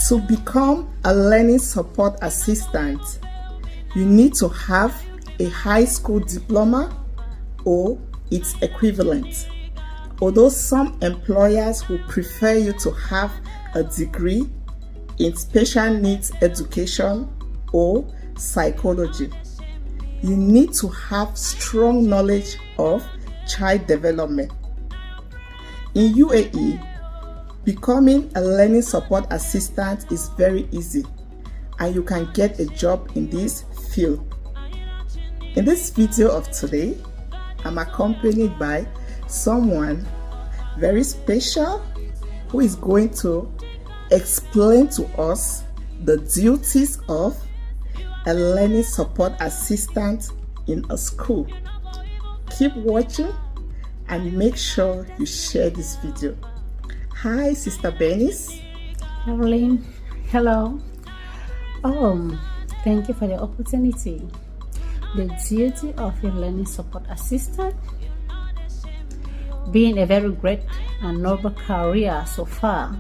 To become a learning support assistant, you need to have a high school diploma or its equivalent. Although some employers will prefer you to have a degree in special needs education or psychology, you need to have strong knowledge of child development. In UAE, becoming a learning support assistant is very easy and you can get a job in this field. In this video of today, I'm accompanied by someone very special who is going to explain to us the duties of a learning support assistant in a school. Keep watching and make sure you share this video. Hi, Sister Bernice. Caroline, hello. Thank you for the opportunity. The duty of a learning support assistant, being a very great and noble career so far,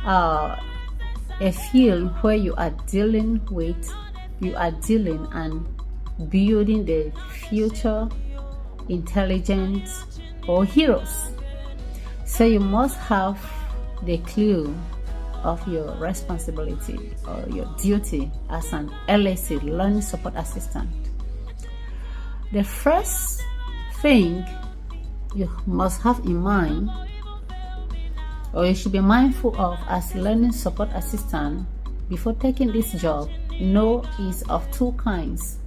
a field where you are dealing and building the future intelligence or heroes. So you must have the clue of your responsibility or your duty as an LSA, learning support assistant. The first thing you must have in mind, or you should be mindful of as learning support assistant before taking this job, is of two kinds.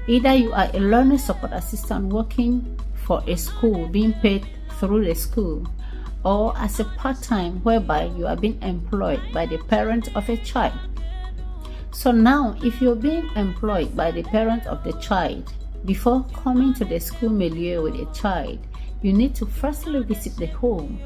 Either you are a learning support assistant working for a school, being paid through the school, or as a part-time whereby you are being employed by the parent of a child. So now, if you're being employed by the parent of the child, before coming to the school milieu with a child, you need to firstly visit the home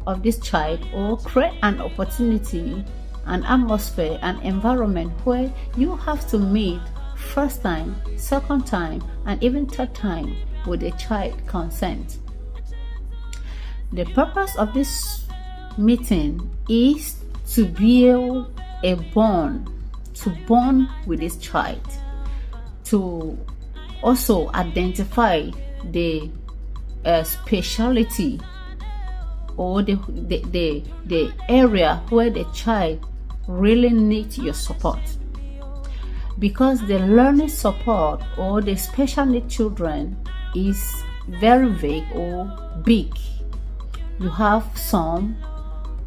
of this child or create an opportunity, an atmosphere, an environment where you have to meet first time, second time, and even third time with the child consent. The purpose of this meeting is to build a bond, to bond with this child, to also identify the specialty or the area where the child really needs your support. Because the learning support or the special need children is very vague or big. You have some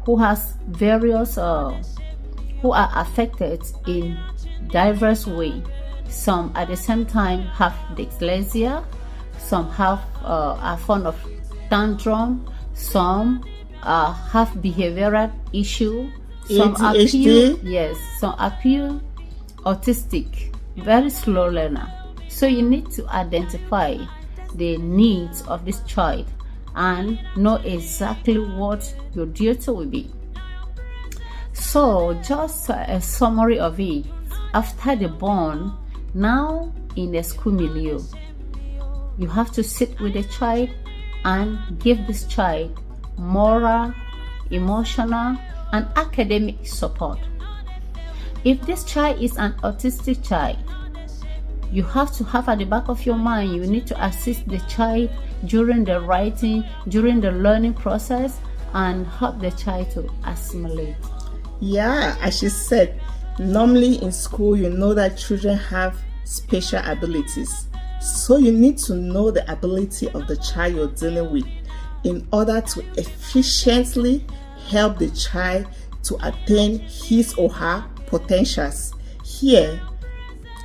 who has various who are affected in diverse way. Some at the same time have dyslexia, some have are fond of tantrum, some have behavioral issue, some ADHD. some appear autistic, very slow learner. So you need to identify the needs of this child and know exactly what your duty will be. So just a summary of it. After the bond, now in the school milieu, you have to sit with the child and give this child moral, emotional, and academic support. If this child is an autistic child, you have to have at the back of your mind, you need to assist the child during the writing, during the learning process, and help the child to assimilate. Yeah, as she said, normally in school, you know that children have special abilities. So you need to know the ability of the child you're dealing with in order to efficiently help the child to attain his or her potentials. Here,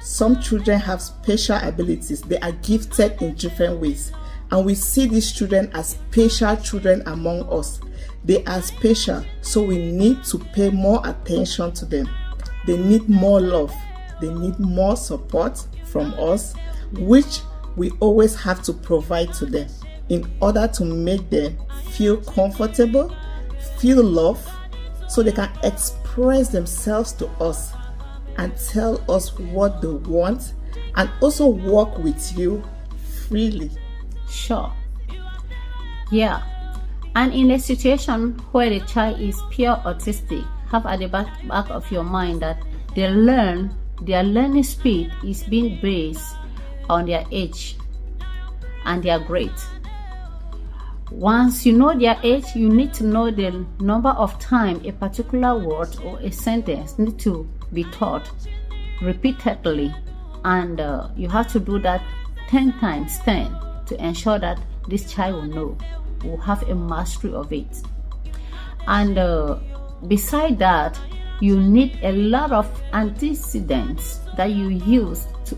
some children have special abilities. They are gifted in different ways. And we see these children as special children among us. They are special, so we need to pay more attention to them. They need more love. They need more support from us, which we always have to provide to them in order to make them feel comfortable, feel love, so they can express themselves to us and tell us what they want and also work with you freely. Sure. Yeah. And in a situation where the child is pure autistic, have at the back of your mind that their learning speed is being based on their age and their grade. Once you know their age, you need to know the number of times a particular word or a sentence need to be taught repeatedly, and you have to do that 10 times 10 to ensure that this child will have a mastery of it. And beside that, you need a lot of antecedents that you use to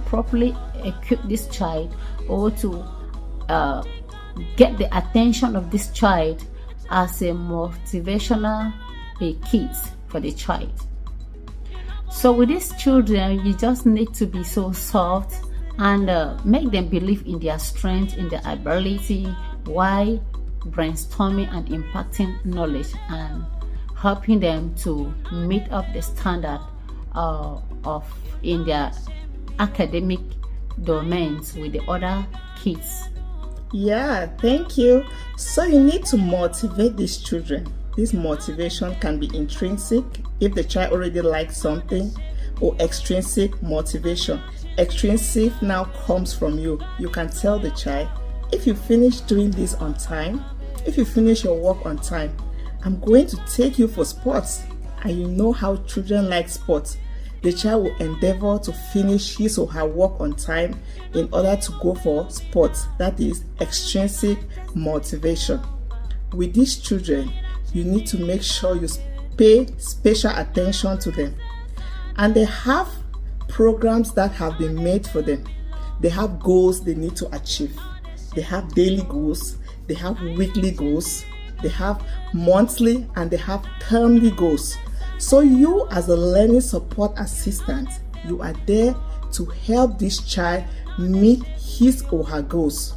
properly equip this child, or to get the attention of this child as a motivational kit for the child. So with these children, you just need to be so soft and make them believe in their strength, in their ability, while brainstorming and impacting knowledge and helping them to meet up the standard of in their academic domains with the other kids. Yeah, thank you. So you need to motivate these children. This motivation can be intrinsic if the child already likes something, or extrinsic motivation. Extrinsic now comes from you. You can tell the child, if you finish doing this on time, if you finish your work on time, I'm going to take you for sports. And you know how children like sports. The child will endeavor to finish his or her work on time in order to go for sports. That is extrinsic motivation. With these children, you need to make sure you pay special attention to them. And they have programs that have been made for them. They have goals they need to achieve. They have daily goals, they have weekly goals, they have monthly, and they have termly goals. So you, as a learning support assistant, you are there to help this child meet his or her goals.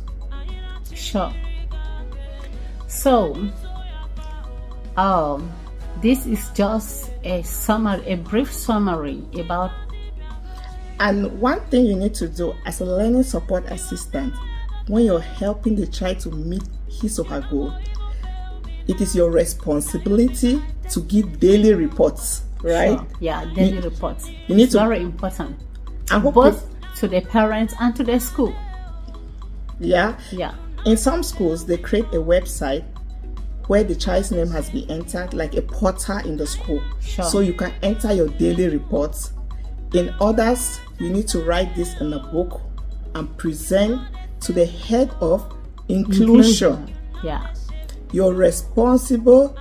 Sure. So this is just a brief summary about. And one thing you need to do as a learning support assistant, when you're helping the child to meet his or her goal, it is your responsibility to give daily reports, right? Sure. Yeah, daily reports. You need to. Very important. Both to the parents and to the school. Yeah. Yeah. In some schools, they create a website where the child's name has been entered, like a portal in the school. Sure. So you can enter your daily reports. In others, you need to write this in a book and present to the head of inclusion. Yeah. You're responsible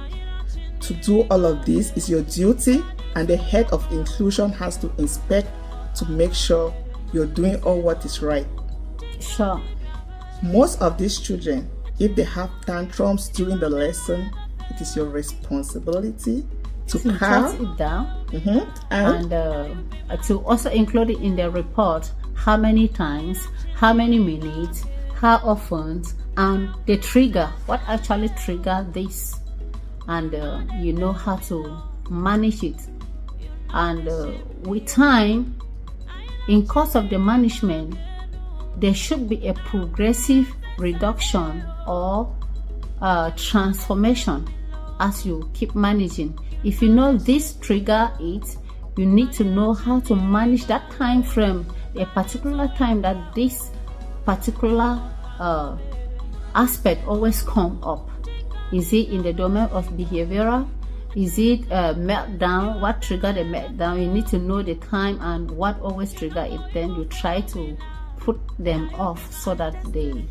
to do all of this. Is your duty, and the head of inclusion has to inspect to make sure you're doing all what is right. Sure. Most of these children, if they have tantrums during the lesson, it is your responsibility to jot it down, and to also include it in the report. How many times, how many minutes, how often, and the trigger, what actually triggered this, and you know how to manage it. And with time, in course of the management, there should be a progressive reduction or transformation as you keep managing. If you know this trigger it, you need to know how to manage that time frame, a particular time that this particular aspect always come up. Is it in the domain of behavioral? Is it meltdown? What triggered the meltdown? You need to know the time and what always trigger it. Then you try to put them off so that the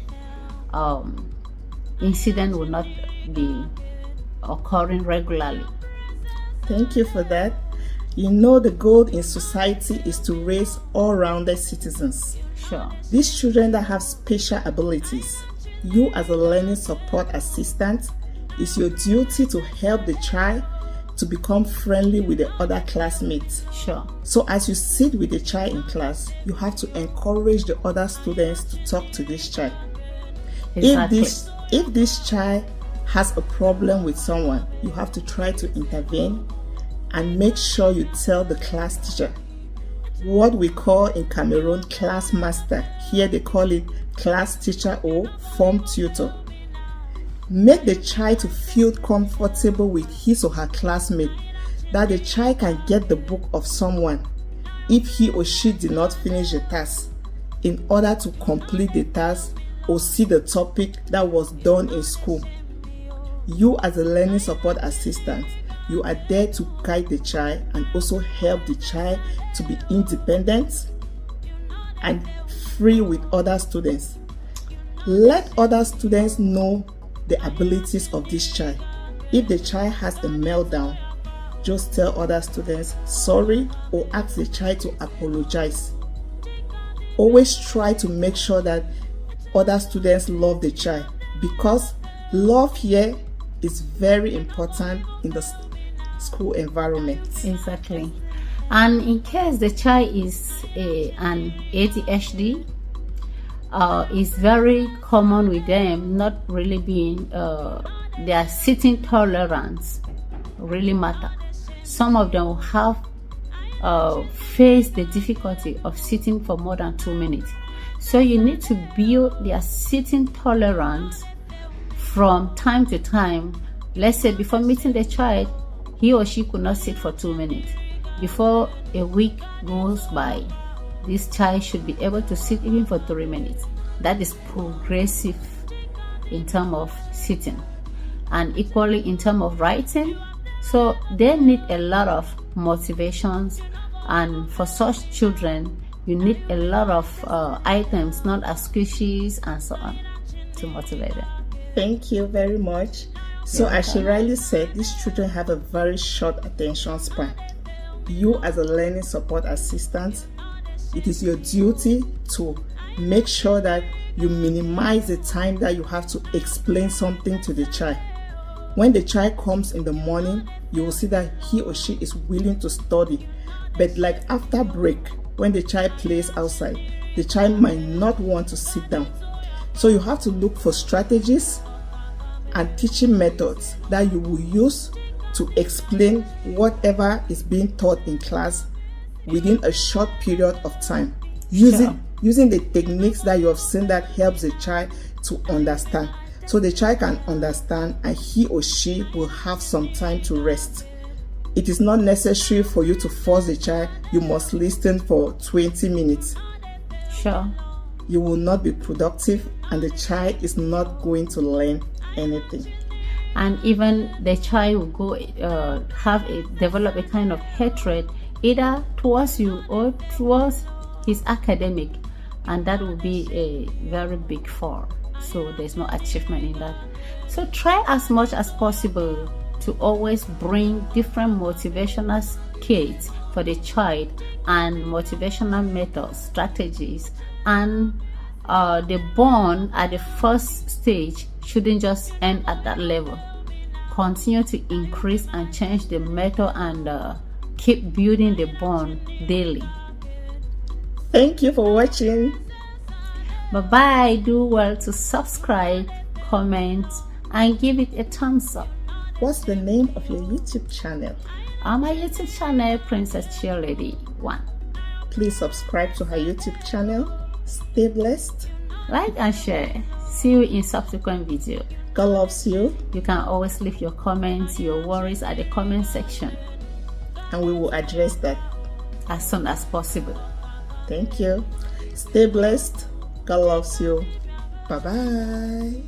incident will not be occurring regularly. Thank you for that. You know, the goal in society is to raise all-rounded citizens. Sure. These children that have special abilities, you as a learning support assistant, it's your duty to help the child to become friendly with the other classmates. Sure. So as you sit with the child in class, you have to encourage the other students to talk to this child. Exactly. If this child has a problem with someone, you have to try to intervene and make sure you tell the class teacher. What we call in Cameroon class master, here they call it class teacher or form tutor. Make the child to feel comfortable with his or her classmate that the child can get the book of someone if he or she did not finish the task in order to complete the task or see the topic that was done in school. You as a learning support assistant, you are there to guide the child and also help the child to be independent and free with other students. Let other students know the abilities of this child. If the child has a meltdown, just tell other students sorry or ask the child to apologize. Always try to make sure that other students love the child, because love here is very important in the school environment. Exactly. And in case the child is an ADHD, it's very common with them not really being their sitting tolerance really matter. Some of them will have face the difficulty of sitting for more than 2 minutes. So you need to build their sitting tolerance from time to time. Let's say before meeting the child, he or she could not sit for 2 minutes. Before a week goes by, this child should be able to sit even for 3 minutes. That is progressive in terms of sitting, and equally in terms of writing. So they need a lot of motivations, and for such children you need a lot of items, not as squishies and so on, to motivate them. Thank you very much. So as she rightly said, these children have a very short attention span. You as a learning support assistant, it is your duty to make sure that you minimize the time that you have to explain something to the child. When the child comes in the morning, you will see that he or she is willing to study. But like after break, when the child plays outside, the child might not want to sit down. So you have to look for strategies and teaching methods that you will use to explain whatever is being taught in class within a short period of time. Using the techniques that you have seen that helps the child to understand. So the child can understand and he or she will have some time to rest. It is not necessary for you to force the child, you must listen for 20 minutes. Sure. You will not be productive and the child is not going to learn anything. And even the child will go develop a kind of hatred either towards you or towards his academic, and that will be a very big fall. So there's no achievement in that. So try as much as possible to always bring different motivational kits for the child and motivational methods, strategies, and the bond at the first stage shouldn't just end at that level. Continue to increase and change the method and keep building the bond daily. Thank you for watching. Bye-bye. Do well to subscribe, comment, and give it a thumbs up. What's the name of your YouTube channel? My YouTube channel, Princess Cheerlady 1. Please subscribe to her YouTube channel. Stay blessed. Like and share. See you in subsequent video. God loves you. You can always leave your comments, your worries at the comment section, and we will address that as soon as possible. Thank you. Stay blessed. God loves you. Bye-bye.